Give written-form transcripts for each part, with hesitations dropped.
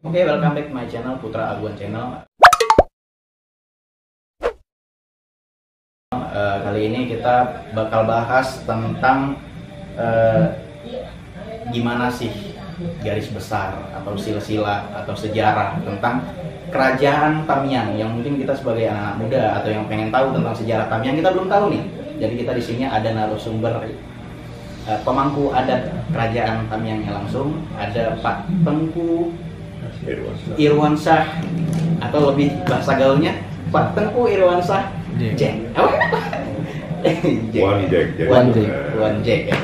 Oke, welcome back to my channel, Putra Aguan Channel. Kali ini kita bakal bahas tentang gimana sih garis besar atau silsilah atau sejarah tentang kerajaan Tamiang, yang mungkin kita sebagai anak muda atau yang pengen tahu tentang sejarah Tamiang kita belum tahu nih. Jadi kita di sini ada narasumber pemangku adat kerajaan Tamiangnya langsung, ada Pak Tengku Irwansyah, atau lebih bahasa gaulnya Pak Tengku Irwansyah Jack. One Jack. One Jack ya.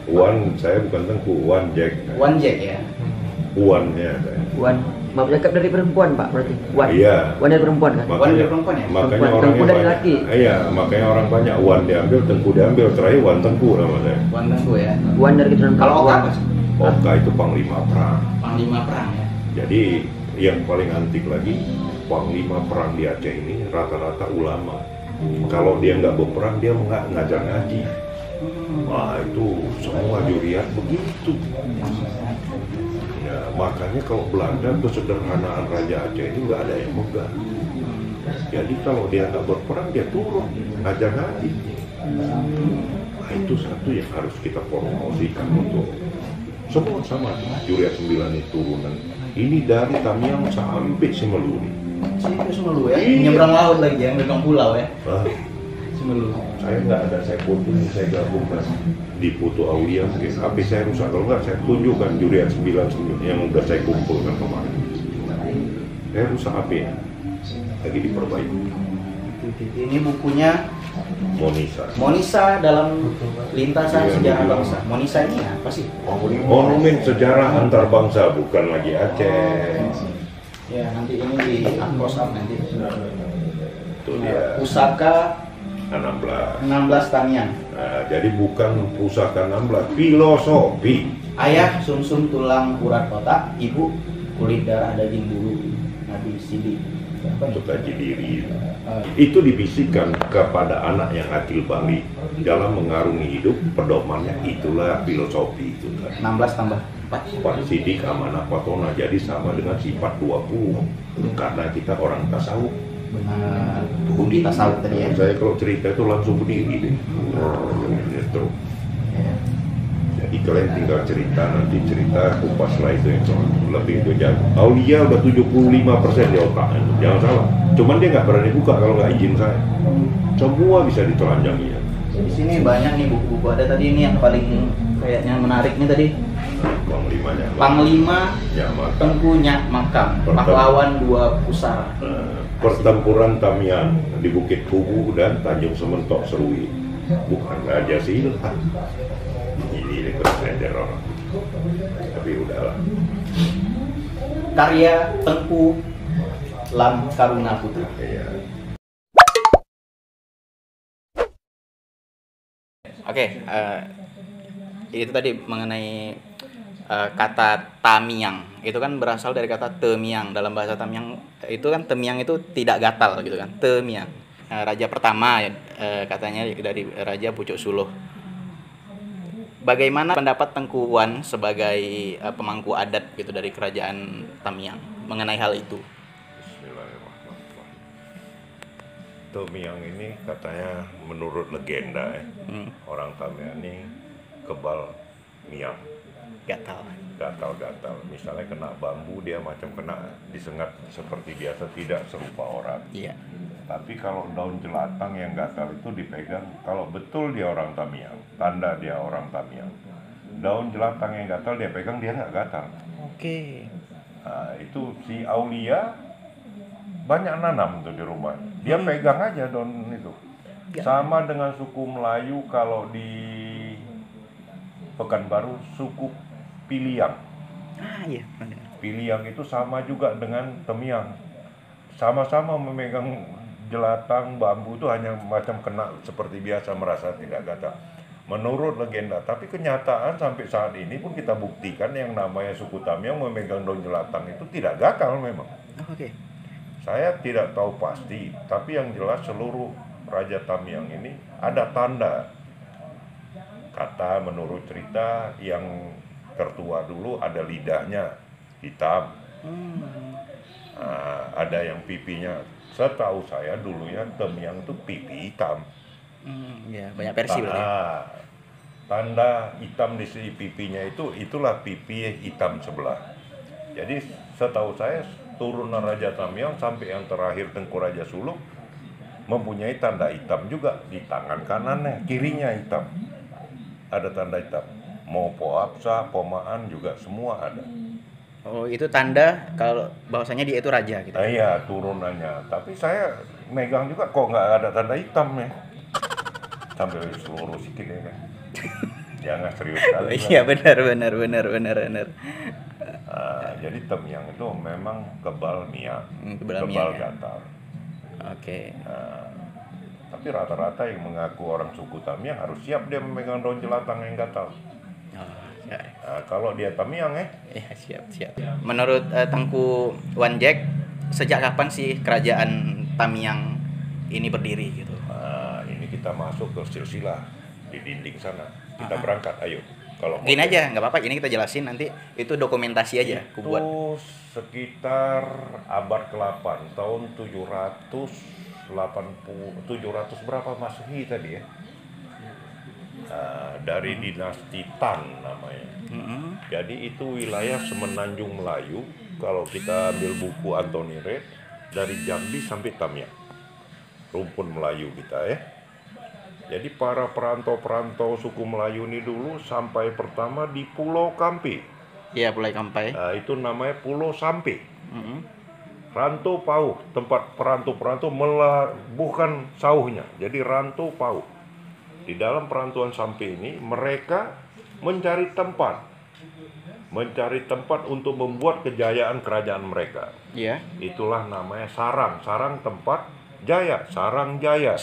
One, saya bukan Tengku, One Jack. One Jack ya. One-nya saya. Wan, Bapak cakap dari perempuan Pak berarti. Wan. Iya. Wan dari perempuan kan? Wan dari perempuan ya. Makanya Perempuan, orangnya Tengku dari banyak. laki. Iya, makanya orang banyak One diambil, Tengku diambil, terakhir One Tengku nama saya. One Tengku ya. Wan dari keturunan Kalau Oka perempuan. apa sih? Oka itu panglima perang. Panglima perang ya. Jadi yang paling antik lagi, panglima perang di Aceh ini rata-rata ulama. Kalau dia nggak berperang, dia nggak ngajar ngaji. Wah, itu semua juriat begitu. Ya, makanya kalau Belanda kesederhanaan Raja Aceh ini nggak ada yang megah. Jadi kalau dia nggak berperang, dia turun ngajar ngaji. Nah, itu satu yang harus kita promosikan untuk semua sama. Juriat 9 itu turunan. Ini dari Tamiang sampai Semeluri. Sini Semelu ya. Iya. Nyebrang laut lagi ya, megang pulau ya. Ah, Semelu. saya nggak ada, saya foto ini saya gabungkan di foto Aulia, mungkin HP saya rusak, kalau nggak saya tunjukkan juriat 9 yang udah saya kumpulkan kemarin. Saya rusak HP ya, lagi diperbaiki. Ini bukunya Monisa. Monisa dalam lintasan Iya, sejarah iya. bangsa. Monisa ini apa sih? Monumen sejarah antar bangsa, bukan lagi Aceh. Ya, nanti ini di Angkosam nanti. Itu dia Pusaka 16. 16 Tamiang. Nah, jadi bukan pusaka 16, filosofi. Ayah sumsum tulang urat otak, ibu kulit darah daging bulu, nabi sidik. Apa Untuk nih? kaji diri. Itu dibisikkan kepada anak yang akil balik dalam mengarungi hidup, pedomannya itulah filosofi itu. 16 tambah 4. Sifat sidik, amanah, patona, jadi sama dengan sifat 20 karena kita orang tasawuf. Benar. Tuh di tasawuf tadi ya. Saya kalau cerita itu langsung berdiri deh. Gitu. Ya. Jadi kalian tinggal cerita, nanti cerita kupas lah itu yang lebih itu jago. Aulia udah 75% di otaknya, jangan salah. Cuman dia nggak berani buka kalau nggak izin saya. Semua bisa ditelanjangi ya. Di sini banyak nih buku-buku. Ada tadi ini yang paling kayaknya menarik nih tadi. Panglimanya. Panglima Ya, maka. Tengku Nyak Makam, pahlawan dua pusara. Pertempuran Tamiang di Bukit Kubu dan Tanjung Sementok Serui. Bukan Raja Silat. Ini bersedar orang. Tapi udahlah. Karya Tengku Lam Karuna Putra. Iya. Oke, itu tadi mengenai kata Tamiang. Itu kan berasal dari kata Temiang. Dalam bahasa Tamiang itu kan Temiang itu tidak gatal gitu kan. Temiang. Raja pertama katanya dari Raja Pucuk Suluh. Bagaimana pendapat Tengku Wan sebagai pemangku adat gitu dari kerajaan Tamiang mengenai hal itu? Bismillahirrahmanirrahim. Tamiang ini katanya menurut legenda ya, orang Tamiang ini kebal miang, Gatal. gatal-gatal. Misalnya kena bambu dia macam kena disengat seperti biasa, tidak serupa orang. Iya. Tapi kalau daun jelatang yang gatal itu dipegang, kalau betul dia orang Tamiang, tanda dia orang Tamiang. Daun jelatang yang gatal dia pegang, dia nggak gatal. Oke. Nah, itu si Aulia banyak nanam tuh di rumah. Dia pegang aja daun itu. Sama dengan suku Melayu kalau di Pekanbaru suku Piliang. Ah iya. Piliang itu sama juga dengan Tamiang. Sama-sama memegang jelatang bambu itu hanya macam kena seperti biasa, merasa tidak gatal. Menurut legenda, tapi kenyataan sampai saat ini pun kita buktikan yang namanya suku Tamiang memegang daun jelatang itu tidak gatal memang. Oke. Saya tidak tahu pasti, tapi yang jelas seluruh Raja Tamiang ini ada tanda. Kata menurut cerita yang tertua dulu ada lidahnya hitam, Ada yang pipinya, setahu saya dulunya Temyang itu pipi hitam. Ya, banyak versi berarti. Tanda hitam di sisi pipinya itulah pipi hitam sebelah. Jadi setahu saya turunan Raja Tamyang sampai yang terakhir Tengku Raja Suluk mempunyai tanda hitam juga di tangan kanannya, kirinya hitam. Ada tanda hitam. Mau Poapsa, Pomaan juga semua ada. Oh, itu tanda kalau bahwasanya dia itu raja gitu. Iya, turunannya. Tapi saya megang juga kok nggak ada tanda hitam ya. Sambil seluruh sikit ya kan. Jangan serius sekali. Iya, benar. Jadi Temyang itu memang kebal niat, kebal kebal ya. gatal. Oke. Tapi rata-rata yang mengaku orang suku Temyang harus siap dia memegang daun jelatang yang gatal. Ya. Kalau dia Temyang Ya, siap. Menurut Tengku Wanjek, sejak kapan sih kerajaan Tamyang ini berdiri gitu? Ini kita masuk ke silsilah di dinding sana. Kita berangkat, ayo. Kalau Gini aja, nggak apa-apa. Ini kita jelasin nanti. Itu dokumentasi aja. itu Kubuat. sekitar abad ke-8 tahun 700 berapa Masehi tadi ya? Dari dinasti Tan namanya. Jadi itu wilayah semenanjung Melayu. Kalau kita ambil buku Anthony Reid, dari Jambi sampai Tamyang, rumpun Melayu kita ya. Jadi para perantau-perantau suku Melayu ini dulu sampai pertama di Pulau Kampi. Iya, Pulau Kampai. Itu namanya Pulau Sampi. Rantau Pauh, tempat perantau-perantau bukan sauhnya, jadi rantau Pauh. Di dalam perantauan Sampi ini mereka mencari tempat untuk membuat kejayaan kerajaan mereka. Iya. Itulah namanya sarang tempat jaya, Sarang Jaya.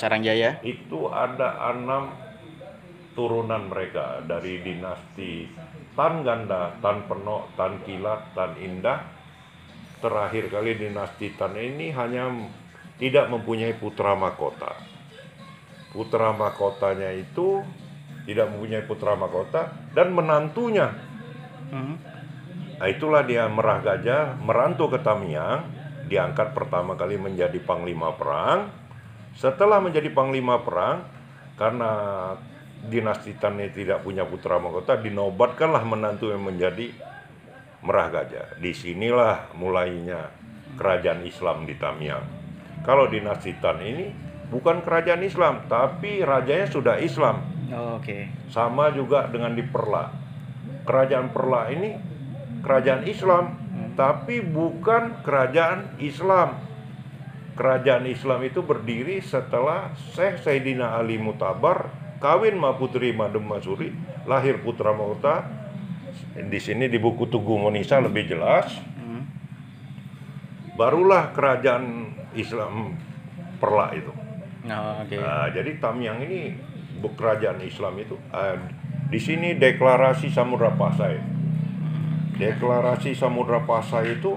Itu ada 6 turunan mereka dari dinasti Tan Ganda, Tan Penok, Tan Kilat, Tan Indah. Terakhir kali dinasti Tan ini hanya tidak mempunyai putra mahkota. Putra mahkotanya itu tidak mempunyai putra mahkota dan menantunya. Itulah dia Merah Gajah merantau ke Tamyang. Diangkat pertama kali menjadi panglima perang. Setelah menjadi panglima perang, karena dinasti Tan ini tidak punya putra mahkota, dinobatkanlah menantu yang menjadi Merah Gajah. Disinilah mulainya kerajaan Islam di Tamyang. Kalau dinasti Tan ini bukan kerajaan Islam, tapi rajanya sudah Islam. Oke. Sama juga dengan di Perla. Kerajaan Perla ini kerajaan Islam, tapi bukan kerajaan Islam. Kerajaan Islam itu berdiri setelah Syekh Sayyidina Ali Mutabar kawin sama putri Madem Masuri, lahir putra mahkota. Di sini di buku Tugu Monisa lebih jelas. Barulah kerajaan Islam Perla itu. Jadi Tamyang ini kerajaan Islam itu. Di sini deklarasi Samudra Pasai. Deklarasi Samudra Pasai itu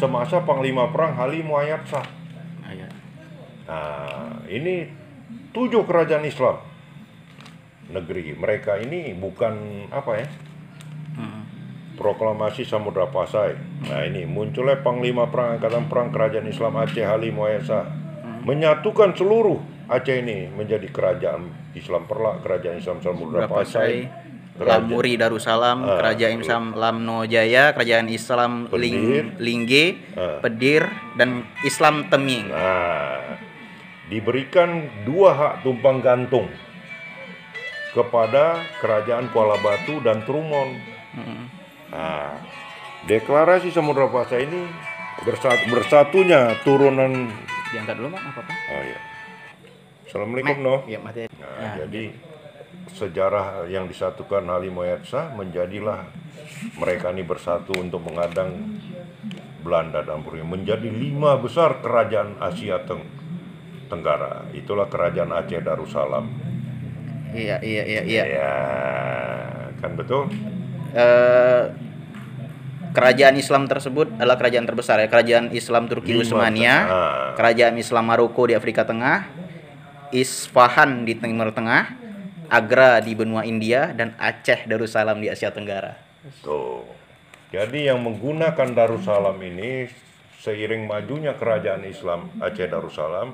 semasa Panglima Perang Halim Muayyad. Ini 7 kerajaan Islam negeri. Mereka ini bukan apa ya? Proklamasi Samudra Pasai. Ini munculnya Panglima Perang Angkatan Perang Kerajaan Islam Aceh Halim Muayyad menyatukan seluruh Aceh ini menjadi kerajaan Islam Perla, kerajaan Islam Samudra Pasai. Lamuri Darussalam, kerajaan Islam Lamno Jaya, kerajaan Islam Lingge, Pedir, dan Islam Temying. Diberikan 2 hak tumpang gantung kepada kerajaan Kuala Batu dan Trumon. Deklarasi Samudra Pasai ini bersatunya turunan. Diangkat dulu, Mak, apa-apa? Assalamualaikum, Ya, mati. Jadi sejarah yang disatukan Halim Muayyad menjadilah mereka ini bersatu untuk menghadang Belanda dan Purnia, menjadi 5 besar kerajaan Asia Tenggara. Itulah kerajaan Aceh Darussalam. Iya. Ya, kan betul? Kerajaan Islam tersebut adalah kerajaan terbesar ya. Kerajaan Islam Turki Utsmania, kerajaan Islam Maroko di Afrika Tengah, Isfahan di Timur Tengah, Agra di benua India, dan Aceh Darussalam di Asia Tenggara. Tuh. Jadi yang menggunakan Darussalam ini seiring majunya kerajaan Islam Aceh Darussalam,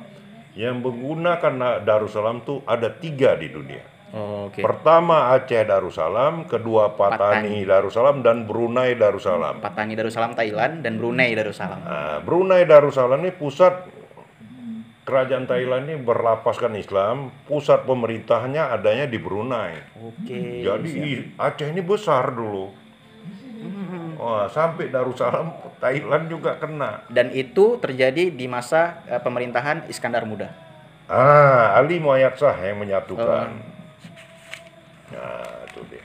yang menggunakan Darussalam tuh ada 3 di dunia. Oke. Pertama Aceh Darussalam, kedua Patani Darussalam, dan Brunei Darussalam. Patani Darussalam Thailand dan Brunei Darussalam. Nah, Brunei Darussalam ini pusat kerajaan Thailand ini berlapaskan Islam, pusat pemerintahnya adanya di Brunei. Oke. Jadi Aceh ini besar dulu. Wah, sampai Darussalam Thailand juga kena. Dan itu terjadi di masa pemerintahan Iskandar Muda. Ali Muayyad Shah yang menyatukan. Nah, itu dia.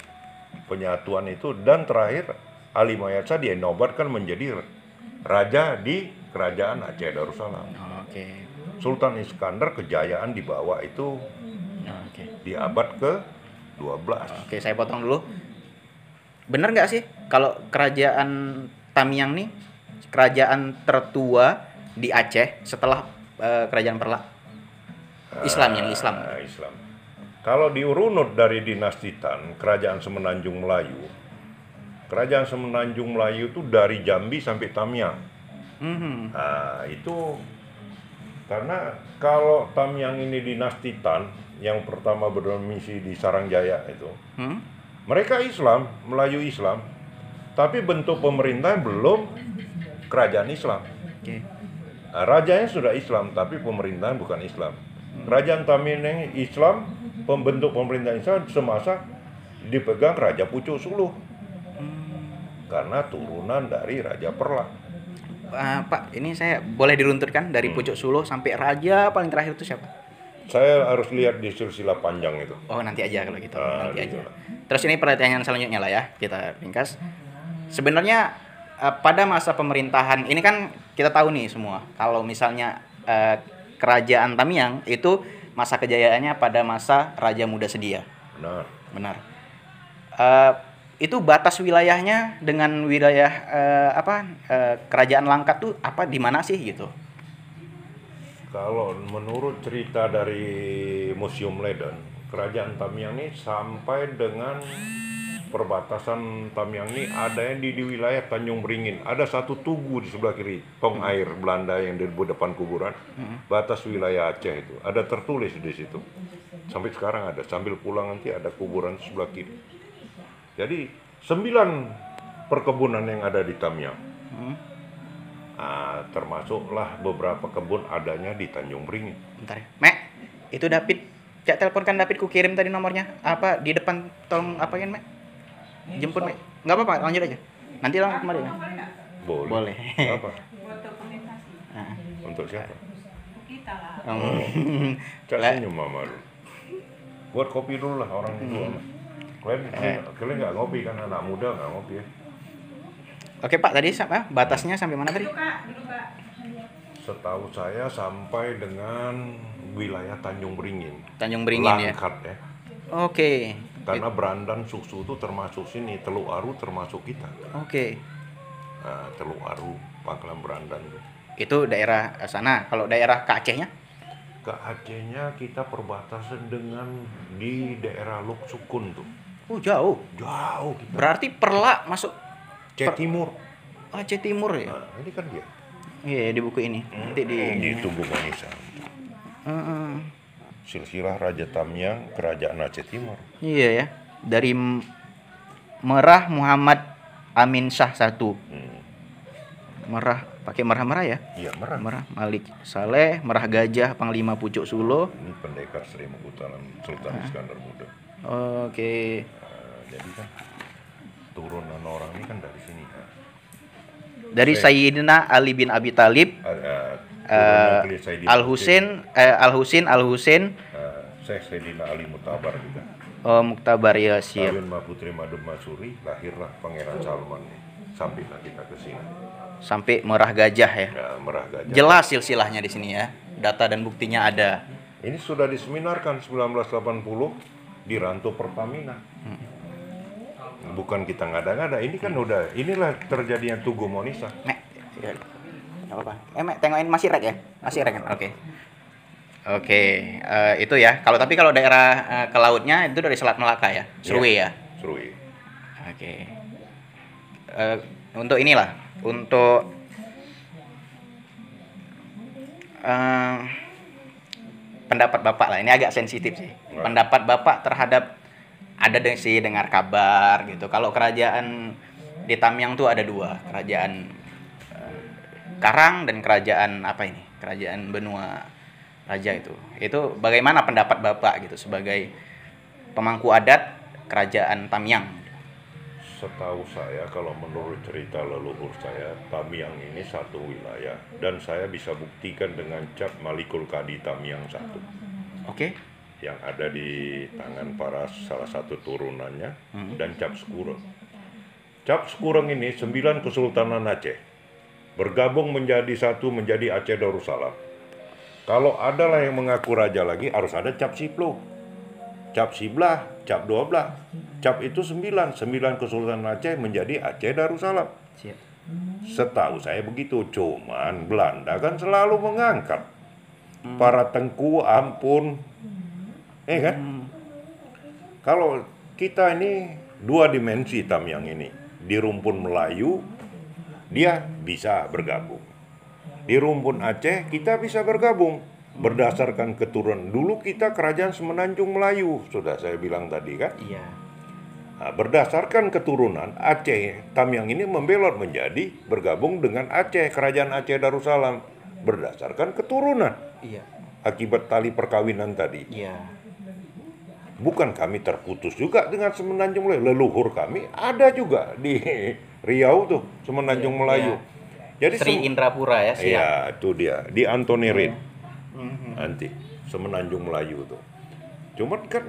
Penyatuan itu, dan terakhir Ali Muayyad Shah dinobatkan menjadi raja di kerajaan Aceh Darussalam. Oke. Sultan Iskandar kejayaan dibawa itu Oke. di abad ke-12. Oke, saya potong dulu. Bener nggak sih kalau kerajaan Tamiang nih kerajaan tertua di Aceh setelah kerajaan Perla? Islam. Islam. Kalau diurunut dari dinasti Tan, kerajaan Semenanjung Melayu. Kerajaan Semenanjung Melayu itu dari Jambi sampai Tamiang. Nah, itu karena kalau Tamiang ini dinasti Tan yang pertama berdomisili di Sarangjaya itu. Mereka Islam, Melayu Islam. Tapi bentuk pemerintah belum kerajaan Islam. Oke. Nah, rajanya sudah Islam, tapi pemerintahan bukan Islam. Kerajaan Tamiang ini Islam, pembentuk pemerintahan Islam semasa dipegang Raja Pucuk Suluh. Karena turunan dari Raja Perla. Pak, ini saya boleh diruntutkan dari Pucuk Suluh sampai raja paling terakhir itu siapa? Saya harus lihat di silsilah panjang itu. Oh, nanti aja kalau gitu. Nanti gitu aja. lah. Terus ini pertanyaan selanjutnya lah ya, kita ringkas. Sebenarnya pada masa pemerintahan ini kan kita tahu nih semua, kalau misalnya kerajaan Tamiang itu masa kejayaannya pada masa Raja Muda Sedia. Benar. Itu batas wilayahnya dengan wilayah kerajaan Langkat tuh apa di mana sih gitu? Kalau menurut cerita dari Museum Leiden, kerajaan Tamiang ini sampai dengan perbatasan Tamiang ini ada yang di wilayah Tanjung Beringin. Ada satu tugu di sebelah kiri, tong air Belanda yang di depan kuburan. Batas wilayah Aceh itu ada tertulis di situ. Sampai sekarang ada. Sambil pulang nanti ada kuburan di sebelah kiri. Jadi 9 perkebunan yang ada di Tamiang. Termasuklah beberapa kebun adanya di Tanjung Beringin. Bentar ya. Mek, itu David. Cak teleponkan David, ku kirim tadi nomornya. Apa di depan tolong apain, Mek? Jemput, Mek. Enggak apa-apa, lanjut aja. Nanti langsung kemarin ya. Boleh. Apa? Untuk siapa? Kita lah. Cak senyum mama dulu. Buat kopi dulu lah orang tua. Kalian nggak ngopi kan, anak muda nggak ngopi ya. Oke Pak, tadi batasnya sampai mana tadi? Duduk Kak. Setahu saya sampai dengan wilayah Tanjung Beringin. Tanjung Beringin ya. Langkat ya. Oke. Karena Brandan Susu itu termasuk sini, Teluk Aru termasuk kita. Oke. Teluk Aru, Pangkalan Brandan tuh. Itu daerah sana. Kalau daerah ke Acehnya? Ke Acehnya kita perbatasan dengan di daerah Luk Sukun tuh. Jauh. Jauh kita. Berarti Perla masuk Aceh Timur. Aceh Timur ya? Ini kan dia. Iya, di buku ini. Nanti Di Tugu Manisa. Silsilah Raja Tamiang, Kerajaan Aceh Timur. Iya ya. Dari Merah Muhammad Amin Shah 1. Merah, pakai merah-merah ya? Iya, merah. Merah Malik Saleh, Merah Gajah Panglima Pucuk Suluh. Ini pendekar Sri Mukhtaram Sultan Iskandar Muda. Oke. Jadi kan turunan orang ini kan dari sini. Dari Sayyidina Ali bin Abi Thalib, Al Husain, Syekh Sayyidina Ali Mutabar juga. Oh, Muktabar ya, siap. Kawin sama Putri Madum Masuri, lahirlah Pangeran Salman. Sampailah kita ke sini. Sampai Merah Gajah ya. Merah Gajah. Jelas silsilahnya di sini ya. Data dan buktinya ada. Ini sudah diseminarkan 1980 di Ranto Pertamina. Bukan kita ngada-ngada, ini kan udah, inilah terjadinya Tugu Monisa. Mek, ya. Gak apa-apa. Mek, tengokin masih rek ya? Masih rek kan? Oke, itu ya. Kalau daerah ke lautnya itu dari Selat Melaka ya? Serui ya? Serui. Oke. untuk inilah, untuk pendapat Bapak lah. Ini agak sensitif sih. Pendapat Bapak terhadap ada sih dengar kabar gitu. Kalau kerajaan di Tamyang tuh ada dua, kerajaan Karang dan kerajaan apa ini? Kerajaan Benua Raja itu. Itu bagaimana pendapat Bapak gitu sebagai pemangku adat kerajaan Tamyang? Setahu saya, kalau menurut cerita leluhur saya, Tamyang ini satu wilayah, dan saya bisa buktikan dengan cap Malikul Kadi Tamyang 1 Oke. yang ada di tangan para salah satu turunannya, dan cap Sekureng. Cap Sekureng ini 9 Kesultanan Aceh bergabung menjadi satu, menjadi Aceh Darussalam. Kalau adalah yang mengaku raja lagi, harus ada cap Siplo, cap Siblah, cap 12. Cap itu 9 Kesultanan Aceh menjadi Aceh Darussalam. Siap. Setahu saya begitu. Cuman Belanda kan selalu mengangkat para tengku, ampun, kan? Kalau kita ini 2 dimensi Tamyang ini, di rumpun Melayu dia bisa bergabung, di rumpun Aceh kita bisa bergabung berdasarkan keturunan. Dulu kita kerajaan Semenanjung Melayu, sudah saya bilang tadi kan. Iya. Nah, berdasarkan keturunan Aceh, Tamyang ini membelot menjadi bergabung dengan Aceh, kerajaan Aceh Darussalam berdasarkan keturunan. Iya. Akibat tali perkawinan tadi. Iya. Bukan kami terputus juga dengan Semenanjung Melayu. Leluhur kami ada juga di Riau tuh, Semenanjung Melayu. Jadi Sri Indrapura ya, siap. Iya, itu dia di Anthony Reid. Nanti Semenanjung Melayu tuh. Cuman kan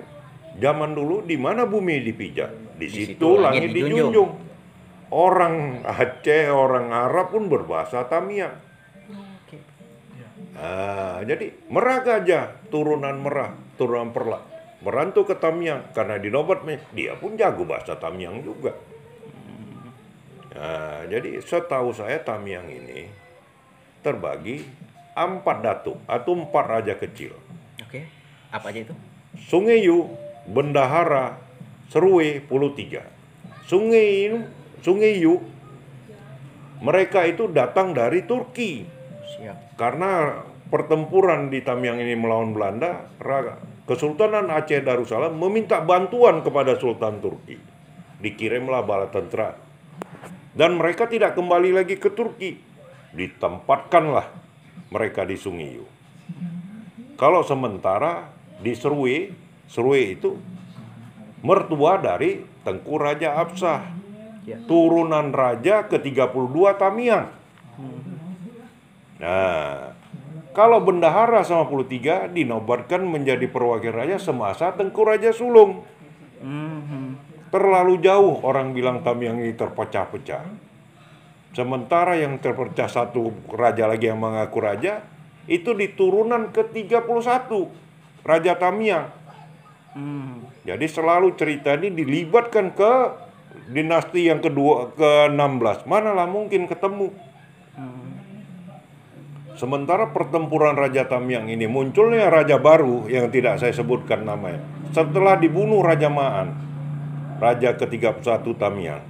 zaman dulu di mana bumi dipijak, di situ langit dijunjung. Orang Aceh, orang Arab pun berbahasa Tamyang. Jadi Merah Gajah, turunan Merah, turunan Perla, merantau ke Tamyang karena di Nobat dia pun jago bahasa Tamyang juga. Jadi setahu saya Tamyang ini terbagi 4 datuk atau 4 raja kecil. Oke. Apa aja itu? Sungai Yu, Bendahara, Serue, Pulau Tiga. Sungai Yu, mereka itu datang dari Turki. Siap. Karena pertempuran di Tamyang ini melawan Belanda, Kesultanan Aceh Darussalam meminta bantuan kepada Sultan Turki. Dikirimlah bala tentara. Dan mereka tidak kembali lagi ke Turki. Ditempatkanlah mereka di Sungai Yu. Kalau sementara di Serue itu mertua dari Tengku Raja Absah, turunan raja ke-32 Tamyang. Nah, kalau Bendahara sama Pulau Tiga dinobatkan menjadi perwakilan raja semasa Tengku Raja Sulung. Terlalu jauh orang bilang Tamyang ini terpecah-pecah. Sementara yang terpecah satu raja lagi yang mengaku raja, itu di turunan ke-31 Raja Tamyang. Jadi selalu cerita ini dilibatkan ke dinasti yang ke-16. Manalah mungkin ketemu. Sementara pertempuran Raja Tamyang ini munculnya raja baru yang tidak saya sebutkan namanya. Setelah dibunuh Raja Ma'an, Raja ke-31 Tamyang.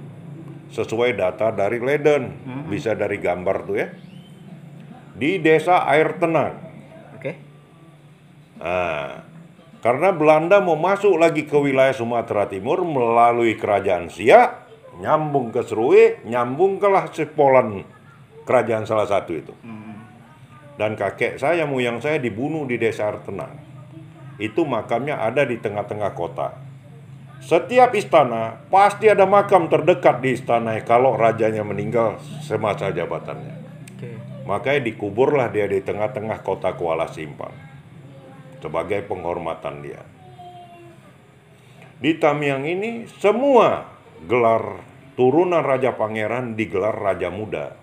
Sesuai data dari Leiden, bisa dari gambar tuh ya. Di desa Air Tenang. Oke. Karena Belanda mau masuk lagi ke wilayah Sumatera Timur melalui kerajaan Siak, nyambung ke Serue, nyambung ke Sepolan, kerajaan salah satu itu. Dan kakek saya, moyang saya dibunuh di desa Air Tenang. Itu makamnya ada di tengah-tengah kota. Setiap istana pasti ada makam terdekat di istana kalau rajanya meninggal semasa jabatannya. Makanya dikuburlah dia di tengah-tengah kota Kuala Simpang sebagai penghormatan dia. Di Tamyang ini semua gelar turunan Raja Pangeran digelar Raja Muda.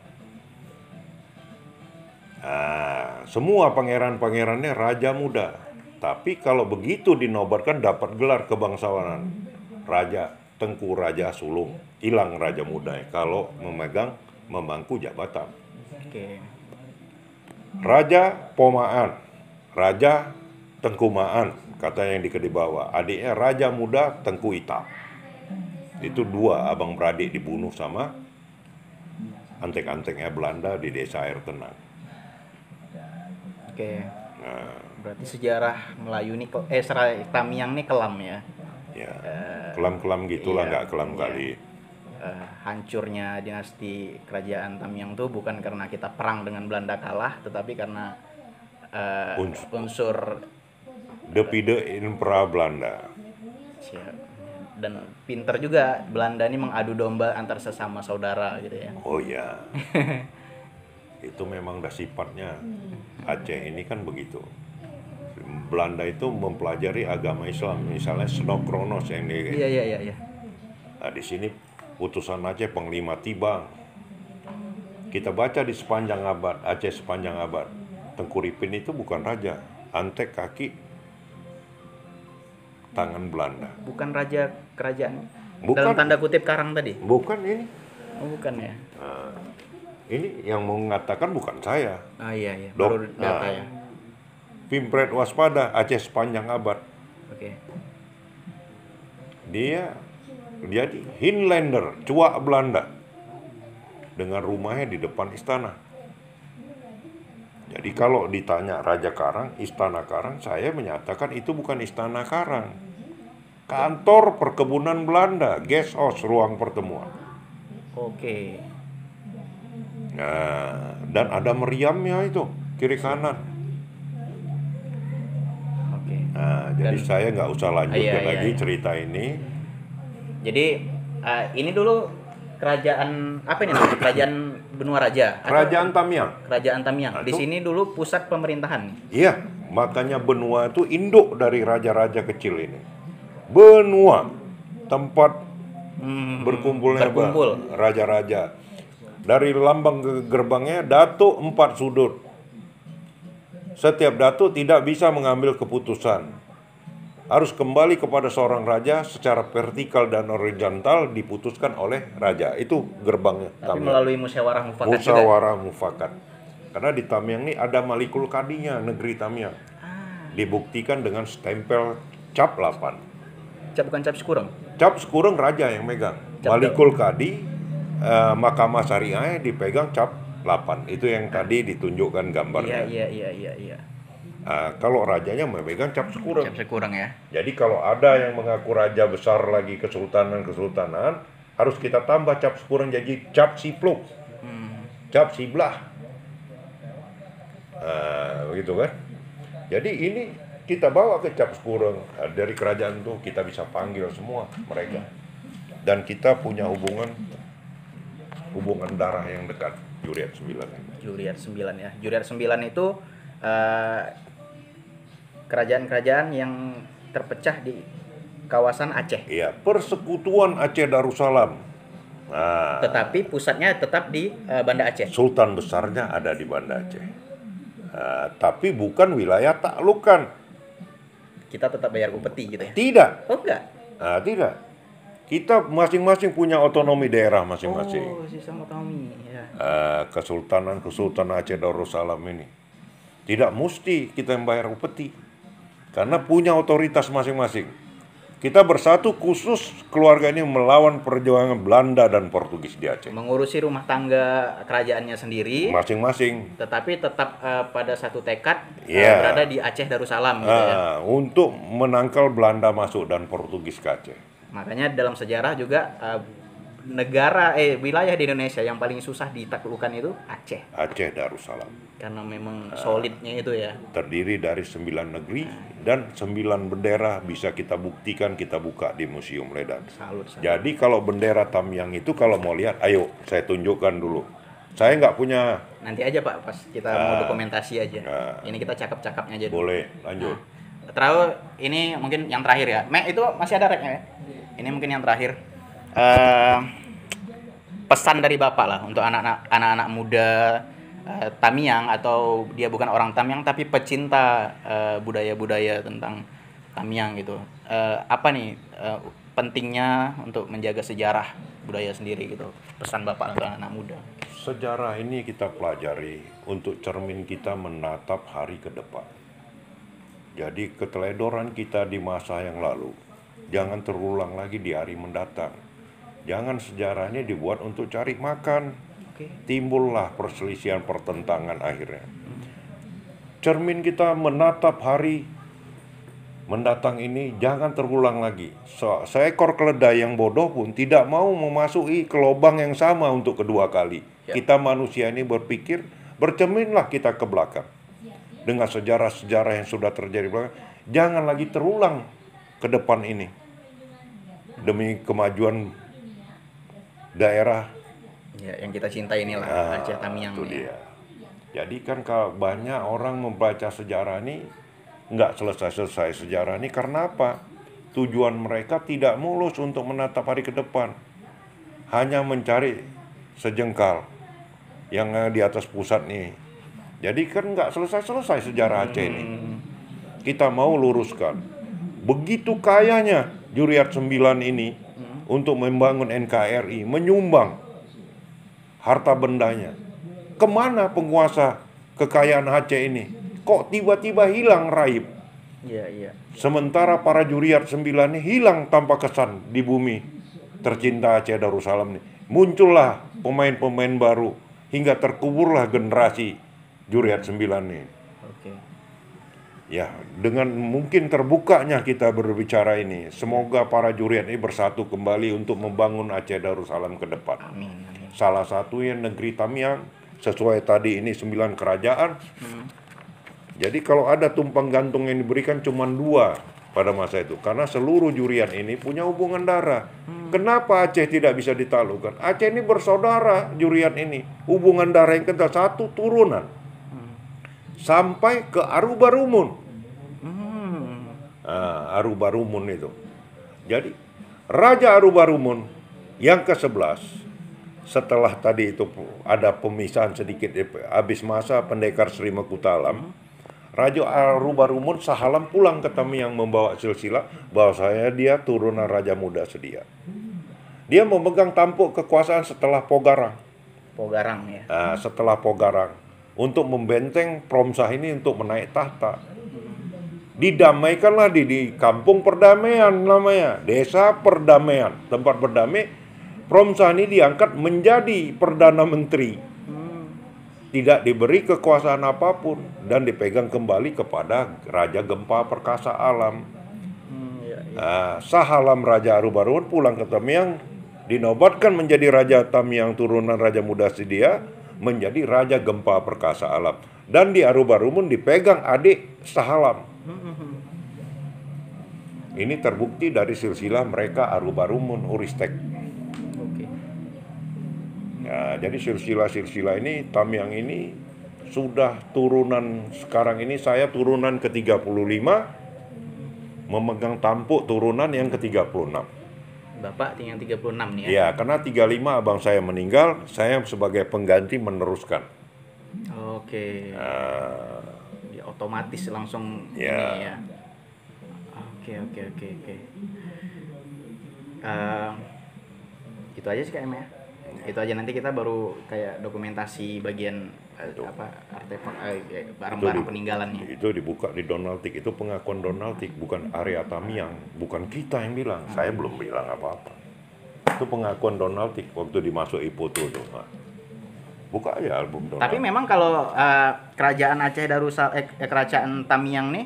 Semua pangeran-pangerannya Raja Muda. Tapi kalau begitu dinobatkan dapat gelar kebangsawanan Raja Tengku Raja Sulung, hilang Raja Muda kalau memangku jabatan. Raja Pomaan, Raja Tengku Ma'an, kata yang di bawah. Adiknya Raja Muda Tengku Ita. Itu 2 abang beradik dibunuh sama antek-anteknya Belanda di desa Air Tenang. Oke. Nah, Berarti sejarah Melayu ini serai Tamiang ini kelam ya. ya kelam-kelam gitulah, Iya, nggak kelam iya. kali. Hancurnya dinasti kerajaan Tamiang tuh bukan karena kita perang dengan Belanda kalah, tetapi karena unsur Depide Impera Belanda. dan pinter juga Belanda ini mengadu domba antar sesama saudara gitu ya. Oh ya, itu memang dah sifatnya. Aceh ini kan begitu. Belanda itu mempelajari agama Islam, misalnya Snokronos yang di. Iya. Nah, di sini putusan Aceh Panglima Tibang. Kita baca di sepanjang abad, Aceh sepanjang abad. Tengku Ripin itu bukan raja, antek kaki tangan Belanda. Bukan raja kerajaan. Bukan. Dalam tanda kutip karang tadi. Bukan ini. Oh, bukan ya. Nah, ini yang mengatakan bukan saya. Ah iya. Dok, Baru data ya. Pimpret waspada, Aceh sepanjang abad. Oke. Dia jadi Hinlander, cuak Belanda, dengan rumahnya di depan istana. Jadi kalau ditanya Raja Karang, Istana Karang, saya menyatakan itu bukan Istana Karang, kantor perkebunan Belanda, guest house, ruang pertemuan. Oke. Nah, dan ada meriamnya itu kiri kanan. Oke. Nah, jadi saya nggak usah lanjutkan Iya, lagi iya. cerita ini. Jadi ini dulu kerajaan apa ini namanya? Kerajaan Benua Raja. atau Kerajaan Tamiang. Kerajaan Tamiang. Di Itu- sini dulu pusat pemerintahan. Iya, makanya benua itu induk dari raja-raja kecil ini. Benua, tempat berkumpulnya berkumpul. raja-raja. Dari lambang gerbangnya Datuk 4 sudut. Setiap datuk tidak bisa mengambil keputusan. Harus kembali kepada seorang raja secara vertikal dan horizontal diputuskan oleh raja. Itu gerbangnya. Tapi Tamiang. melalui musyawarah mufakat juga. Musyawarah mufakat. Karena di Tamiang ini ada Malikul Kadinya, negeri Tamiang. Dibuktikan dengan stempel cap 8. Bukan cap Sekurang. Cap Sekurang raja yang megang. Cap Malikul Kadi, Mahkamah Syariah dipegang cap 8. Itu yang tadi ditunjukkan gambarnya. Iya. Kalau rajanya memegang cap Sekurang. Cap Sekurang ya. Jadi kalau ada yang mengaku raja besar lagi kesultanan, harus kita tambah cap Sekurang jadi cap Sipluk. Cap Siblah. Begitu kan? Jadi ini kita bawa ke cap Sekurang. Dari kerajaan itu kita bisa panggil semua mereka. Dan kita punya hubungan darah yang dekat. Juriat 9. Juriat 9 ya. Juriat 9 itu kerajaan-kerajaan yang terpecah di kawasan Aceh. Iya, Persekutuan Aceh Darussalam. Nah, Tetapi pusatnya tetap di Banda Aceh. Sultan besarnya ada di Banda Aceh. Tapi bukan wilayah taklukan. Kita tetap bayar upeti gitu ya. Tidak. Oh enggak. Tidak. Kita masing-masing punya otonomi daerah masing-masing. Oh, sistem otonomi ya. Kesultanan Aceh Darussalam ini tidak mesti kita yang bayar upeti, karena punya otoritas masing-masing. Kita bersatu khusus keluarga ini melawan perjuangan Belanda dan Portugis di Aceh. Mengurusi rumah tangga kerajaannya sendiri, Masing-masing. tetapi tetap pada satu tekad Iya. berada di Aceh Darussalam gitu ya. Untuk menangkal Belanda masuk dan Portugis ke Aceh. Makanya dalam sejarah juga wilayah di Indonesia yang paling susah ditaklukkan itu Aceh, Aceh Darussalam karena memang solidnya itu ya. terdiri dari 9 negeri dan 9 bendera, bisa kita buktikan, kita buka di Museum Ledan. Salut. Jadi kalau bendera Tamiang itu kalau mau lihat, ayo saya tunjukkan dulu. Saya nggak punya. Nanti aja Pak, pas kita mau dokumentasi aja. Ini kita cakap-cakapnya aja dulu. Boleh lanjut. Terus ini mungkin yang terakhir ya. Itu masih ada reknya ya. Ini mungkin yang terakhir. Pesan dari Bapak lah untuk anak-anak muda Tamiang, atau dia bukan orang Tamiang tapi pecinta budaya-budaya tentang Tamiang gitu. Apa nih pentingnya untuk menjaga sejarah budaya sendiri gitu. Pesan Bapak untuk anak-anak muda. Sejarah ini kita pelajari untuk cermin kita menatap hari ke depan. Jadi keteledoran kita di masa yang lalu jangan terulang lagi di hari mendatang. Jangan sejarahnya dibuat untuk cari makan. Timbullah perselisihan, pertentangan akhirnya. Cermin kita menatap hari mendatang ini jangan terulang lagi. Seekor keledai yang bodoh pun tidak mau memasuki ke lubang yang sama untuk kedua kali. Kita manusia ini berpikir, bercerminlah kita ke belakang. Dengan sejarah-sejarah yang sudah terjadi belakang, jangan lagi terulang ke depan ini. Demi kemajuan daerah yang kita cintai inilah Aceh Tamiang. Itu dia. Jadi kan kalau banyak orang membaca sejarah ini nggak selesai-selesai sejarah ini karena apa? Tujuan mereka tidak mulus untuk menatap hari ke depan, hanya mencari sejengkal yang di atas pusat nih. Jadi kan nggak selesai-selesai sejarah Aceh ini. Kita mau luruskan. Begitu kayanya Juriat 9 ini untuk membangun NKRI, menyumbang harta bendanya. Kemana penguasa kekayaan Aceh ini? Kok tiba-tiba hilang raib? Iya. Sementara para Juriat 9 ini hilang tanpa kesan di bumi tercinta Aceh Darussalam ini. Muncullah pemain-pemain baru hingga terkuburlah generasi Juriat 9 ini. Ya, dengan mungkin terbukanya kita berbicara ini, semoga para juriat ini bersatu kembali untuk membangun Aceh Darussalam ke depan. Amin. Salah satunya negeri Tamiang, sesuai tadi ini 9 kerajaan. Jadi kalau ada tumpang gantung yang diberikan cuma 2 pada masa itu, karena seluruh juriat ini punya hubungan darah. Kenapa Aceh tidak bisa ditaklukkan? Aceh ini bersaudara juriat ini, hubungan darah yang kental, satu turunan. Sampai ke Arubarumun. Arubarumun itu. Jadi Raja Arubarumun yang ke-11, setelah tadi itu ada pemisahan sedikit habis masa pendekar Sri Makutalam, Raja Arubarumun sahalam pulang ke Tamiang membawa silsilah bahwasanya dia turunan Raja Muda Sedia. Dia memegang tampuk kekuasaan setelah Pogarang. Ya. Setelah Pogarang. Untuk membenteng Promsah ini untuk menaik tahta. Didamaikanlah di kampung perdamaian namanya, desa perdamaian, tempat berdamai. Promsah ini diangkat menjadi Perdana Menteri. Tidak diberi kekuasaan apapun dan dipegang kembali kepada Raja Gempa Perkasa Alam. Sahalam Raja Arubarumun pulang ke Tamiang, dinobatkan menjadi Raja Tamiang turunan Raja Muda Sedia, menjadi Raja Gempa Perkasa Alam. Dan di Arubarumun dipegang adik Sahalam. Ini terbukti dari silsilah mereka Arubarumun Uristek. Ya, jadi silsilah-silsilah ini, Tamiang ini sudah turunan, sekarang ini saya turunan ke-35, memegang tampuk turunan yang ke-36. Bapak yang 36 nih ya? Ya, karena 35 abang saya meninggal, saya sebagai pengganti meneruskan. Ya, otomatis langsung ya. Ini ya. Oke. Itu aja sih kayaknya ya. Itu aja, nanti kita baru kayak dokumentasi bagian artefak barang-barang peninggalannya. Itu dibuka di Donaltik, itu pengakuan Donaltik, bukan area Tamiang, bukan kita yang bilang. Saya belum bilang apa-apa. Itu pengakuan Donaltik waktu dimasuk Ipoto tuh. Buka aja album Donaltik. Tapi memang kalau kerajaan Aceh Darussalam, kerajaan Tamiang nih,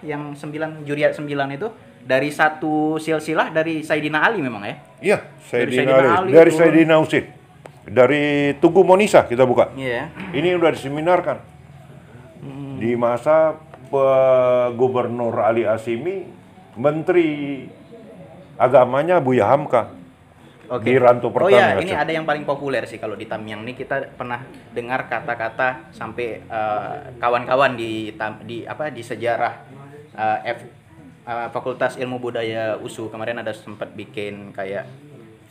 yang 9 Juriat 9 itu dari satu silsilah dari Saidina Ali memang ya? Iya, Saidina Ali. Dari Saidina Husin. Dari Tugu Monisa kita buka. Iya. Ini udah diseminarkan. Di masa Gubernur Ali Asimi, Menteri Agamanya Buya Hamka. Di Rantu pertama. Ini ada yang paling populer sih kalau di Tamiang nih, kita pernah dengar kata-kata sampai kawan-kawan di sejarah Fakultas Ilmu Budaya USU kemarin ada sempat bikin kayak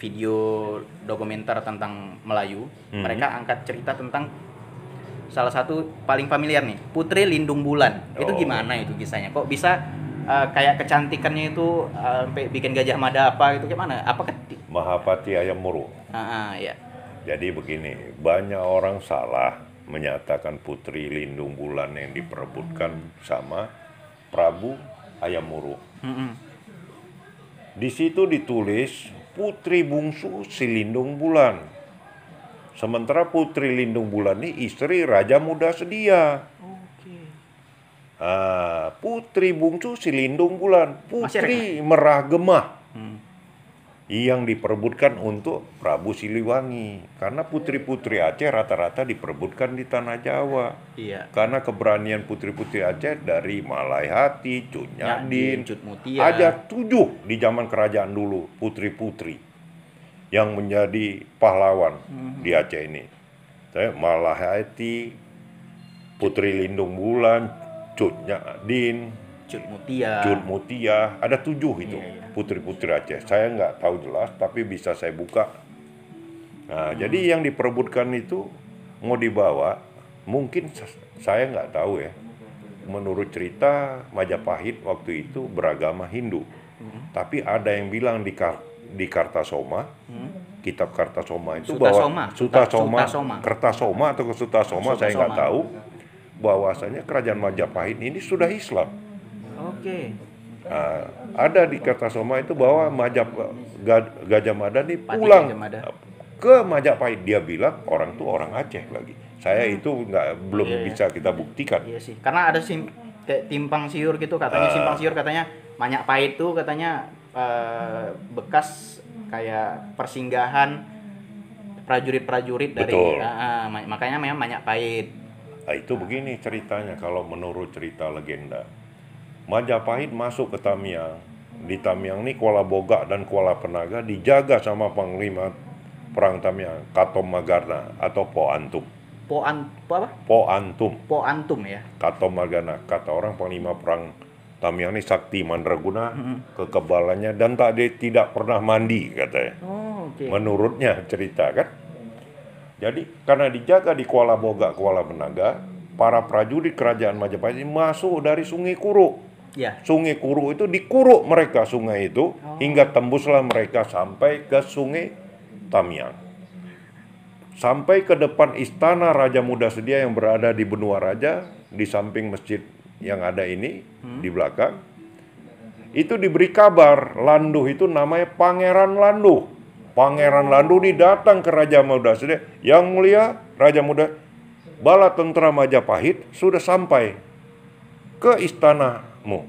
video dokumenter tentang Melayu. Mereka angkat cerita tentang salah satu paling familiar nih, Putri Lindung Bulan. Itu gimana itu kisahnya? Kok bisa kayak kecantikannya itu sampai bikin Gajah Mada apa gitu, gimana? Apakah Mahapati Ayam Muru? Ya. Jadi begini, banyak orang salah menyatakan Putri Lindung Bulan yang diperebutkan sama Prabu Ayam Muru. Di situ ditulis Putri Bungsu Si Lindung Bulan. Sementara Putri Lindung Bulan ini istri Raja Muda Sedia. Oke. Putri bungsu si Lindung Bulan, Masih ada, Putri Merah Gemah. Yang diperebutkan untuk Prabu Siliwangi. Karena putri-putri Aceh rata-rata diperebutkan di tanah Jawa. Iya. Karena keberanian putri-putri Aceh dari Malaihati, Cut Nyadin, Cut Mutia. ada 7 di zaman kerajaan dulu putri-putri yang menjadi pahlawan di Aceh ini. Malaihati, Putri Lindung Bulan, Cut Nyadin, Cut Mutia, ada 7 itu putri-putri Aceh. Saya nggak tahu jelas, tapi bisa saya buka. Nah, jadi yang diperebutkan itu mau dibawa, mungkin saya nggak tahu ya. Menurut cerita Majapahit waktu itu beragama Hindu, tapi ada yang bilang di Kartasoma, kitab Kartasoma itu Sutasoma. Kertasoma atau Sutasoma, saya nggak tahu. Bahwasanya kerajaan Majapahit ini sudah Islam. Oke. Ada di Kertasoma itu bahwa Gajah Mada ini pulang ke Majapahit. Dia bilang orang tuh orang Aceh lagi. Saya itu belum bisa kita buktikan. Iya sih. Karena ada timpang siur gitu katanya, simpang siur katanya Majapahit tuh katanya bekas kayak persinggahan prajurit-prajurit dari makanya memang Majapahit. Nah, itu begini ceritanya kalau menurut cerita legenda. Majapahit masuk ke Tamiang. Di Tamiang ini Kuala Boga dan Kuala Penaga dijaga sama Panglima Perang Tamiang, Katom Magarna atau Po Antum. Po Antum ya. Katom Magarna, kata orang Panglima Perang Tamiang ini sakti mandraguna, kekebalannya dan tidak pernah mandi katanya. Menurutnya cerita kan. Jadi karena dijaga di Kuala Boga, Kuala Penaga, para prajurit kerajaan Majapahit ini masuk dari Sungai Kuro. Ya. Sungai Kuro itu dikuruk mereka sungai itu hingga tembuslah mereka sampai ke Sungai Tamiang. Sampai ke depan istana Raja Muda Sedia yang berada di Benua Raja, di samping masjid yang ada ini di belakang. Itu diberi kabar, Landuh itu namanya Pangeran Landuh. Pangeran Landuh datang ke Raja Muda Sedia, "Yang mulia Raja Muda, bala tentara Majapahit sudah sampai ke istanamu.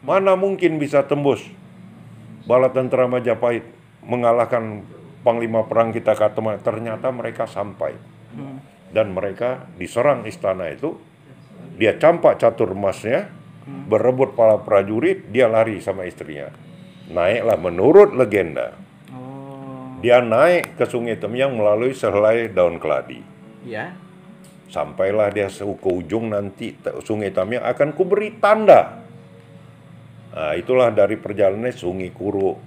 Mana mungkin bisa tembus bala tentara Majapahit mengalahkan Panglima Perang kita Katom." Ternyata mereka sampai. Dan mereka diserang istana itu. Dia campak catur emasnya, berebut para prajurit, dia lari sama istrinya. Naiklah menurut legenda. Dia naik ke Sungai Tamiang melalui sehelai daun keladi. Ya. Sampailah dia ke ujung, nanti Sungai Tamiang akan kuberi tanda. Nah, itulah dari perjalanannya Sungai Kuro.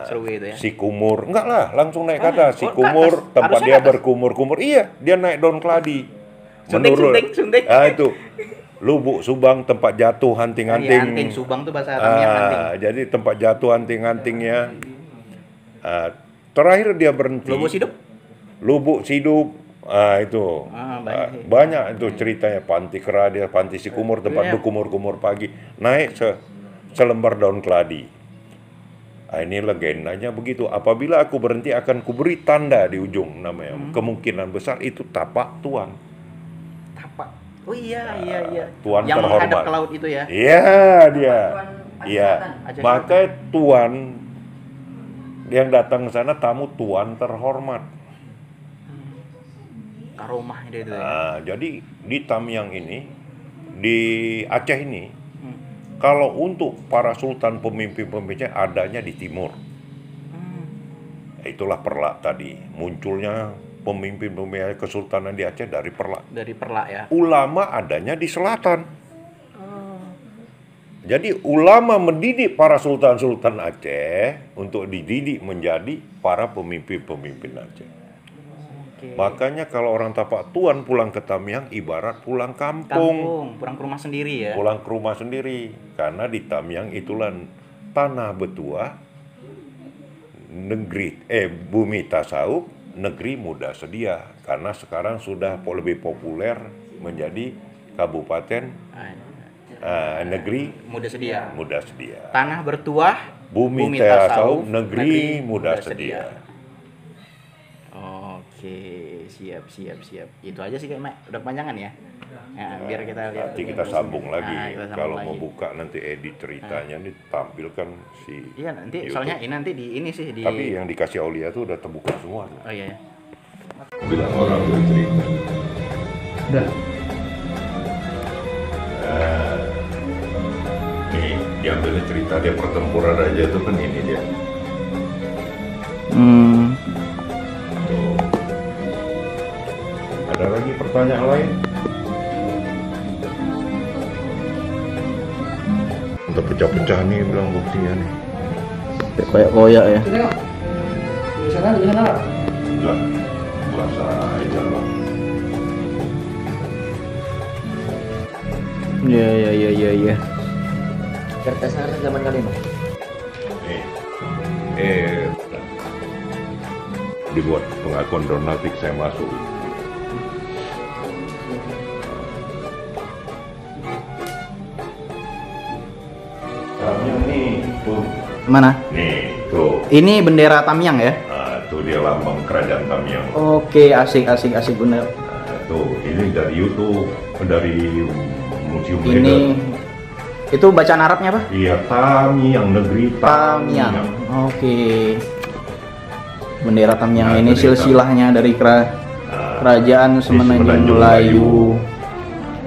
Seru gitu ya. Sikumur, enggak lah, langsung naik ke atas. Sikumur, tempat dia berkumur-kumur. Iya, dia naik daun keladi. Sunting. Itu. Lubuk Subang, tempat jatuh hanting-hanting. Hanting Subang tuh bahasa Tamiang hanting. Jadi tempat jatuh hanting-hantingnya. Terakhir dia berhenti. Lubuk Sidup. Itu banyak itu ceritanya. Panti Keradia, Panti Sikumur, tempat berkumur-kumur pagi. Naik selembar daun keladi. Ini legendanya begitu. Apabila aku berhenti akan kuberi tanda di ujung namanya. Kemungkinan besar itu tapak tuan. Tapak. Oh iya. Tuan yang terhormat. menghadap ke laut itu ya. Iya dia. Iya. Maka tuan yang datang ke sana tamu tuan terhormat. Karomah itu ya. Jadi di Tamiang ini, di Aceh ini, kalau untuk para sultan pemimpin-pemimpinnya adanya di timur. Itulah Perlak tadi. Munculnya pemimpin-pemimpin kesultanan di Aceh dari Perlak. Dari Perlak ya. Ulama adanya di selatan. Jadi ulama mendidik para sultan-sultan Aceh untuk dididik menjadi para pemimpin-pemimpin Aceh. Makanya kalau orang Tapak Tuan pulang ke Tamiang ibarat pulang kampung. Pulang ke rumah sendiri ya. Pulang ke rumah sendiri. Karena di Tamiang itulah tanah Betua, bumi tasawuf, negeri Muda Sedia. Karena sekarang sudah lebih populer menjadi kabupaten negeri Muda Sedia. Tanah bertuah, bumi tasawuf, negeri Muda Sedia. Oke, siap. Itu aja sih kayak Mak. Udah panjangan ya. Nah, biar kita lihat. Nanti kita sambung lagi. Kita sambung Kalau lagi. mau buka nanti edit ceritanya nih tampilkan si. Iya nanti YouTube. soalnya ini nanti di ini sih di. Tapi yang dikasih Aulia tuh udah terbuka semua. Tuh. Oh iya. Bilang orang bercerita. Udah. Nih diambil cerita dia pertempuran raja itu kan ini dia. Tuh. Ada lagi pertanyaan lain? Untuk pecah-pecah nih bilang buktinya nih. Koyak-koyak ya. Di sana lah. Enggak, puasa aja lah. Iya. Kertas sana zaman kalian. Dibuat pengakuan Donaldik saya masuk. Tamyang nih, tuh. Mana? Nih, tuh. Ini bendera Tamyang ya? Nah, tuh dia lambang kerajaan Tamyang. Oke, asik bener. Nah, tuh, ini dari YouTube, dari Museum Ini Leather. itu bacaan Arabnya apa? Iya, Tamyang, negeri Tamyang. Oke. Bendera Tamyang Nah, ini bendera. silsilahnya dari kerajaan Semenanjung Melayu.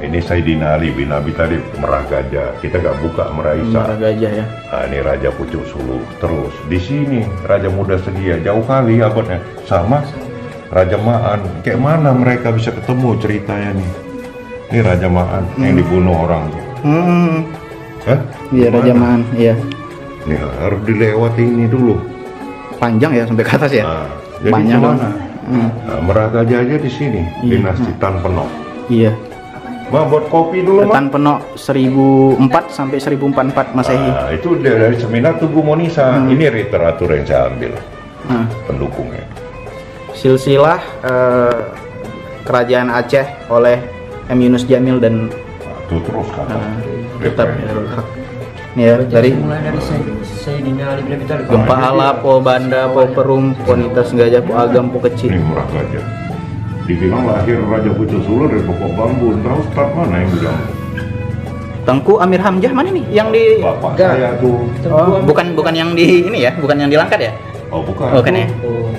Ini Sayyidina Ali bin Abi Thalib, Merah Gajah. Kita nggak buka Merah Isa. Merah Gajah ya. Nah, ini Raja Pucuk Suluh. Terus di sini Raja Muda Sedia, jauh kali abadnya sama Raja Maan. Kayak mana mereka bisa ketemu ceritanya nih? Ini Raja Maan yang dibunuh orang. Hah? Iya, Gimana? Raja Maan, iya. Nih harus dilewati ini dulu. Panjang ya sampai ke atas ya? Nah, jadi Banyak kemana? dong. Nah, Merah Gajah aja di sini, Iya. dinasti Tan Penok. Iya. Ma, buat kopi dulu, Ma. Tan Penok 1004 sampai 1044 Masehi. Nah, itu dari seminar Tugu Monisa. Ini literatur yang saya ambil, Nah, pendukungnya. silsilah Kerajaan Aceh oleh M. Yunus Jamil dan Nah, itu terus kata. kitab Referensi. Nih ya, dari mulai dari Sayyidina Ali bin Abi Thalib. Gempa Ala, Po Banda, Po Perum, Po Nitas Gajah, Po Agam, Po Kecil. Ini Merah Gajah. Dibilang lahir Raja Pucuk Suluh dari pokok bambu. Tahu start mana yang bilang? Tengku Amir Hamzah mana nih? Yang di Bapak Enggak. saya tuh. Oh, bukan yang di ini ya, bukan yang di Langkat ya? Oh bukan. Bukan ya?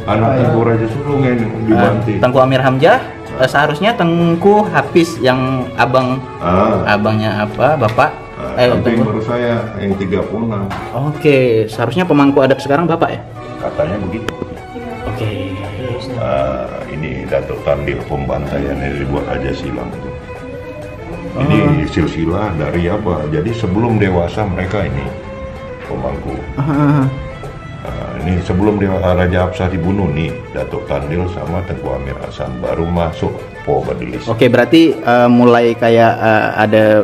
Anak Tengku Raja Sulung yang dibanting. Tengku Amir Hamzah seharusnya Tengku Hafiz yang abangnya apa? Bapak? Tapi Tengku. baru saya yang 36. Oke, seharusnya pemangku adat sekarang Bapak ya? Katanya begitu. Oke. Ini Datuk Tandil pembantaian yang dibuat aja silang itu. Ini silsilah dari apa? Jadi sebelum dewasa mereka ini pemangku. Ini sebelum Raja Hafsah dibunuh nih, Datuk Tandil sama Tengku Amir Hasan baru masuk Po Badilis. Oke, berarti mulai kayak ada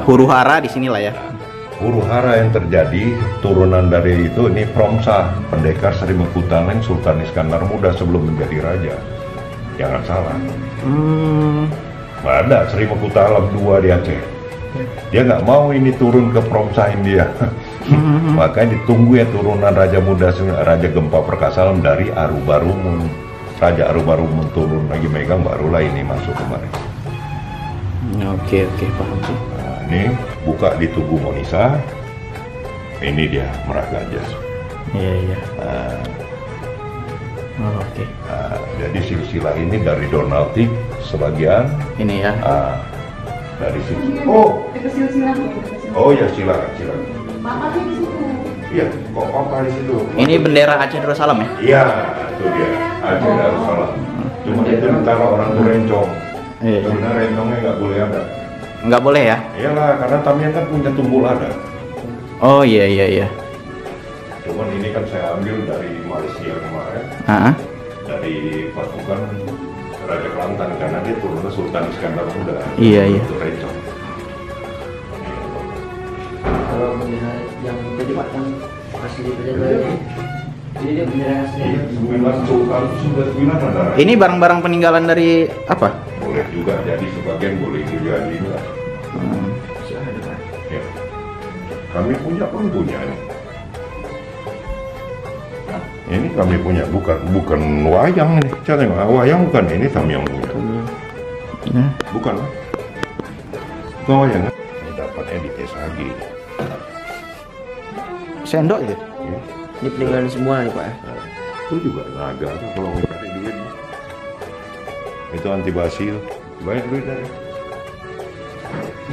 huru hara di sini lah ya. Huru hara yang terjadi turunan dari itu ini Promsah, pendekar Sri Mengkutaleng Sultan Iskandar Muda sebelum menjadi raja. Jangan salah. Ada Sri Mengkutaleng II di Aceh. Dia nggak mau ini turun ke Promsah India. Makanya ditunggu ya turunan Raja Muda, Raja Gempa Perkasa dari Arubarumun. Raja Arubarumun turun lagi megang, barulah ini masuk kemarin. Oke, paham sih. Nah, ini buka di Tugu Monisa. Ini dia Merah Gajah. Iya. Nah, Oke. jadi silsilah ini dari Donaldik sebagian. Ini ya. Dari sini. Itu silsilah. Oh ya silakan. Bapak di situ. Iya, kok apa di situ? Ini bendera Aceh Darussalam ya? Iya, itu dia. Aceh Darussalam. Cuma itu ditara orang tuh rencong. Iya. Sebenarnya rencongnya nggak boleh ada. Nggak boleh ya? Iyalah, karena Tamyang kan punya tumbul ada. Oh iya. Cuman ini kan saya ambil dari Malaysia kemarin, dari pasukan Raja Kelantan karena dia turunnya Sultan Iskandar Muda. Iya. Itu rencong. Kalau bendera yang tadi Pak yang asli bendera ini, jadi dia bendera asli. Sembilan Sultan sudah 9 ada. Ini barang-barang peninggalan dari apa? Boleh juga jadi sebagian boleh juga ini lah. Ada Pak. Ya. Kami punya pun punya nih. Ini kami punya, bukan wayang ini. Saya tengok, wayang bukan, ini Tamyang punya. Bukan lah. Bukan wayang kan? Ini dapatnya di SAG. Sendok itu. Ya. Ini peninggalan semua nih Pak ya. Itu juga naga tuh kalau mau cari duit. Itu anti basil. Banyak duit dari.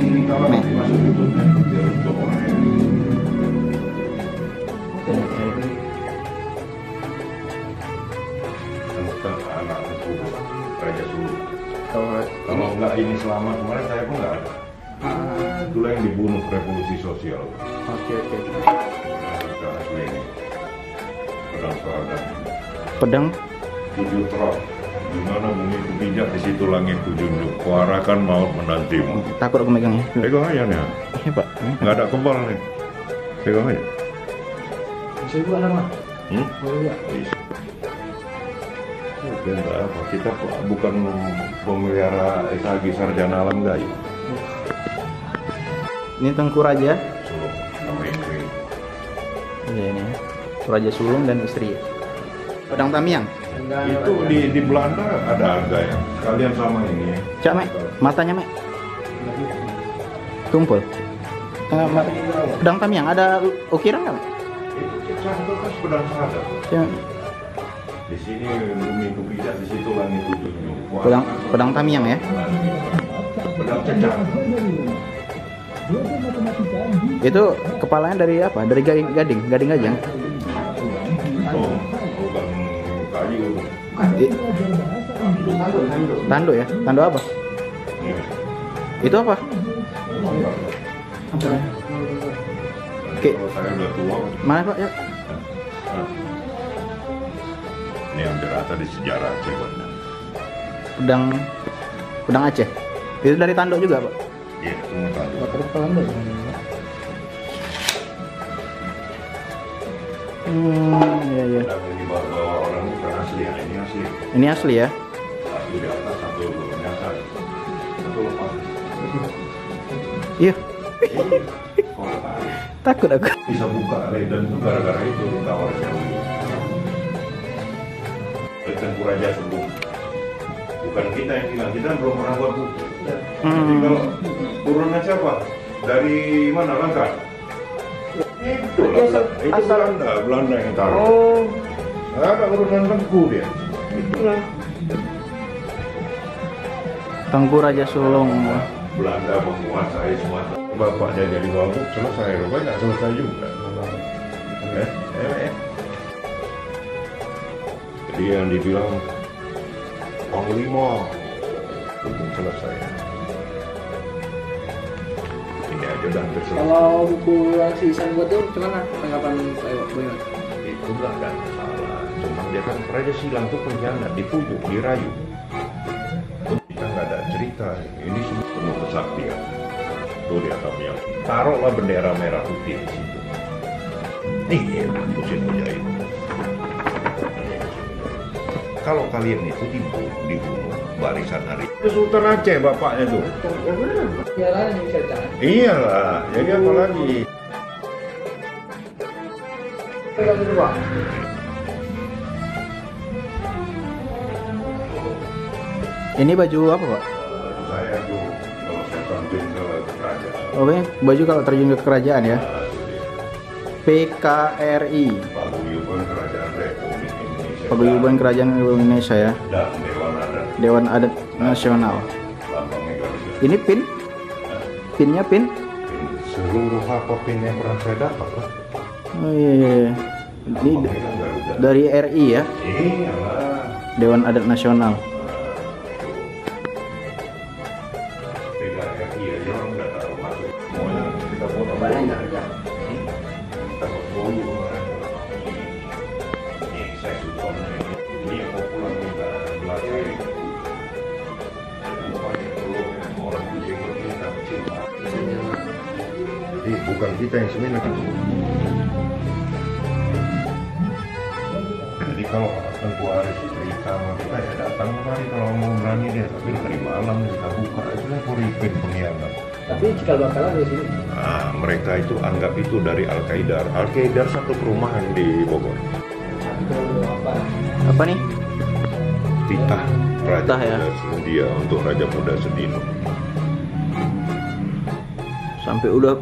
Ini kalau masuk itu biar untuk orang yang anak itu Raja Sulu. Kalau nggak ini selama kemarin saya pun nggak ada. Itulah yang dibunuh revolusi sosial. Oke. Kita asli ini. Pedang Sahadat. Pedang 7 trot. Di mana bumi ku pijak, di situ langit ku junjung. Kuarakan maut menantimu. takut aku megangnya. Pegang aja nih. Iya Pak. Nggak ada kebal nih. Pegang aja. Bisa buat nama. Bisa. Dan apa? Kita bukan pemelihara SAG sarjana alam gayu. Ini Tengku Raja. Sulung sama istri. Iya ini. Raja Sulung dan istri. Pedang Tamyang. Itu di Belanda ada harga ya. Kalian sama ini ya. Cak Mek, matanya Mek. Tumpul. Pedang Tamyang ada ukiran nggak Mek? Itu cantik kan pedang Sahadat. Ya, Di sini bumi ku pijak, di situ langit ku junjung. pedang Tamyang ya. Pedang cecak. Itu kepalanya dari apa? Dari gading gajang. Oh, bukan kayu. I- Tanduk ya? Tanduk apa? Ini. Itu apa? Oke. Kalau saya udah tua, Mana Pak? Ya. ini hampir rata di sejarah Aceh. Pedang Aceh. Itu dari tanduk juga Pak? Iya, semua tanduk. Iya. Dan ini bawa orang bukan asli ya, ini asli. Ini asli ya? Satu di atas, satu nyasar. Satu lepas. Iya. Kalau tarik. Takut aku. Bisa buka Leiden itu gara-gara itu tawar jauh. Tengku Raja Sulu. Bukan kita yang bilang, kita belum pernah buat buku. Jadi kalau turunnya siapa? Dari mana Langkat? Itu lah, itu Belanda yang taruh. Oh. Ada urusan Tengku dia. Itulah. Tengku Raja Sulung. Belanda menguasai Sumatera. Bapaknya jadi wabuk selesai, rupanya nggak selesai juga. Jadi yang dibilang Panglima belum selesai. Ini aja dan terselesai. Kalau buku yang si Isan buat tuh gimana tanggapan Pak Boyman? Itu nggak ada masalah. Cuma dia kan Raja Silang tuh pengkhianat, dipujuk, dirayu. Kita nggak ada cerita. Ini semua penuh kesaktian. Tuh di atasnya. Taruhlah bendera merah putih di situ. Nih, aku Sinojai. Kalau kalian itu dibunuh barisan hari. Itu Sultan Aceh bapaknya tuh. Ya lah yang bisa cari. Iyalah, jadi apa lagi? Pegang dulu Pak. Ini baju apa Pak? Saya tuh kalau saya terjun ke kerajaan. Oke, baju kalau terjun ke kerajaan ya. PKRI. Paguyuban Kerajaan Republik Indonesia. Paguyuban Kerajaan Republik Indonesia ya. Dan Dewan Adat. Dewan Adat Nasional. Lambangnya garis. Ini pin? Pinnya pin? Seluruh apa pin yang pernah saya dapat lah. Oh iya. Ini dari RI ya. Iyalah. Dewan Adat Nasional. PKRI aja orang nggak tahu masuk. Semuanya kita foto. Banyak aja. Kita foto. Ini saya suka ini yang populer kita belakang. Orang kucing kita cinta. Jadi bukan kita yang seminar. Jadi kalau Tengku Haris cerita sama kita ya datang kemari kalau mau berani dia, tapi hari malam kita buka itu lah puripin pengkhianat. Tapi cikal bakalan di sini. Nah, mereka itu anggap itu dari Al-Qaeda. Al-Qaeda satu perumahan di Bogor. Apa nih? Titah Raja Titah, ya. Muda Semudia untuk Raja Muda Sedino. Sampai udah